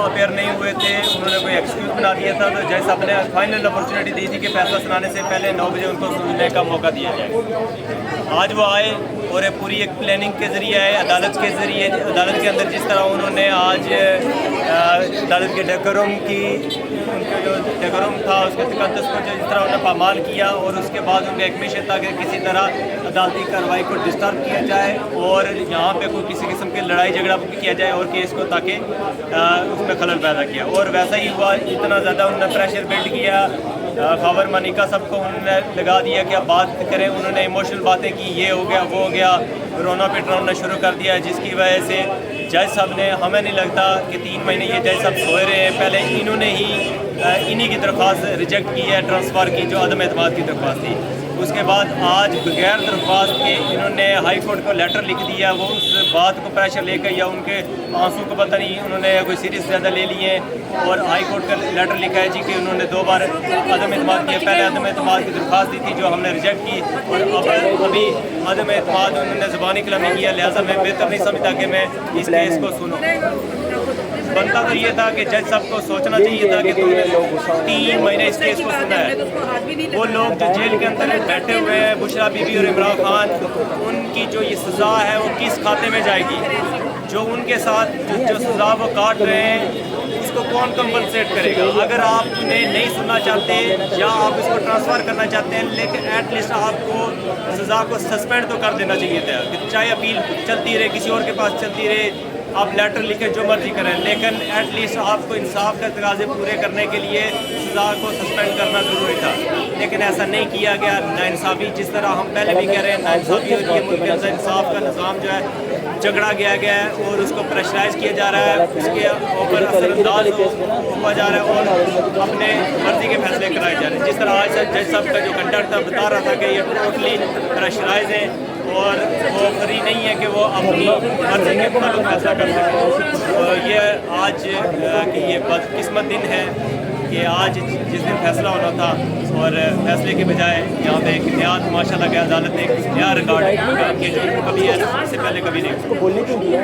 Appear नहीं हुए थे, उन्होंने कोई एक्सक्यूज़ बना दिया था, तो जज साहब ने फाइनल अपॉर्चुनिटी दी थी कि फैसला सुनाने से पहले 9 बजे उनको सुनने का मौका दिया जाए। आज वो आए और ये पूरी एक प्लानिंग के ज़रिए आए, अदालत के ज़रिए, अदालत के अंदर जिस तरह उन्होंने आज अदालत के डेकोरम की, उनका जो डेकोरम था उसके तकद्दुस को जिस तरह उन्होंने पामाल किया, और उसके बाद उनका एक मिशन था कि किसी तरह अदालती कार्रवाई को डिस्टर्ब किया जाए और यहाँ पे कोई किसी किस्म की लड़ाई झगड़ा किया जाए और केस को ताकि उसमें खलल पैदा किया, और वैसा ही हुआ। इतना ज़्यादा उन्होंने प्रेशर बिल्ड किया, खबर मनिका सबको उन्होंने लगा दिया कि अब बात करें। उन्होंने इमोशनल बातें की, ये हो गया वो हो गया, रोना पिटना शुरू कर दिया, जिसकी वजह से जज साहब ने, हमें नहीं लगता कि 3 महीने ये जज साहब सोए रहे हैं। पहले इन्होंने ही इन्हीं की दरख्वास्त रिजेक्ट की है, ट्रांसफ़र की, जो अदम एतमाद की दरख्वास्त थी। उसके बाद आज बगैर दरख्वास्त के इन्होंने हाई कोर्ट को लेटर लिख दिया, वो उस बात को प्रेशर लेकर, या उनके आंसू को पता नहीं उन्होंने कोई सीरियस ज़्यादा ले लिए, और हाई कोर्ट का लेटर लिखा है जी कि उन्होंने 2 बार अदम एतमाद किया। पहले अदम एतमाद की दरख्वास्त दी थी जो हमने रिजेक्ट की, और अब अभी अदम एतमाद उन्होंने ज़बानी कलामी किया। लिहाजा मैं बेहतर नहीं समझता कि मैं इस केस को सुनूँ। बनता तो ये था कि जज साहब को सोचना चाहिए था कि तुमने 3 महीने इस केस को सुना है। वो लोग जो जेल के अंदर बैठे हुए हैं, बुशरा बीबी और इमरान खान, उनकी जो ये सज़ा है वो किस खाते में जाएगी? जो उनके साथ जो सज़ा वो काट रहे हैं, इसको कौन कंपनसेट करेगा? अगर आप उन्हें नहीं सुनना चाहते या आप इसको ट्रांसफ़र करना चाहते हैं, लेकिन एटलीस्ट आपको सज़ा को सस्पेंड तो कर देना चाहिए था, कि चाहे अपील चलती रहे, किसी और के पास चलती रहे, आप लेटर लिखें, जो मर्जी करें, लेकिन एटलीस्ट आपको इंसाफ के तकाज़े पूरे करने के लिए सज़ा को सस्पेंड करना ज़रूरी था। लेकिन ऐसा नहीं किया गया। नाइंसाफ़ी, जिस तरह हम पहले भी कह रहे हैं, नाइंसाफ़ी हो रही है मुल्क के अंदर, इंसाफ का निज़ाम जो है झगड़ा गया है और उसको प्रेशराइज़ किया जा रहा है, उसके ऊपर असरअंदाज हुआ जा रहा है और अपने मर्ज़ी के फैसले कराए जा रहे हैं। जिस तरह आज जज साहब का जो कंडक्ट था बता रहा था कि ये टोटली प्रेशराइज है और वो फ्री नहीं है कि वो अपनी मर्ज़ी के मुताबिक फैसला कर सकें। तो ये आज कि ये बदकिस्मत दिन है कि आज जिस दिन फैसला होना था और फैसले के बजाय यहाँ पे एक नया तमाशा लगा, अदालत ने एक नया रिकॉर्ड किया जो कभी है, इससे पहले कभी नहीं। बोलने क्यों दिया?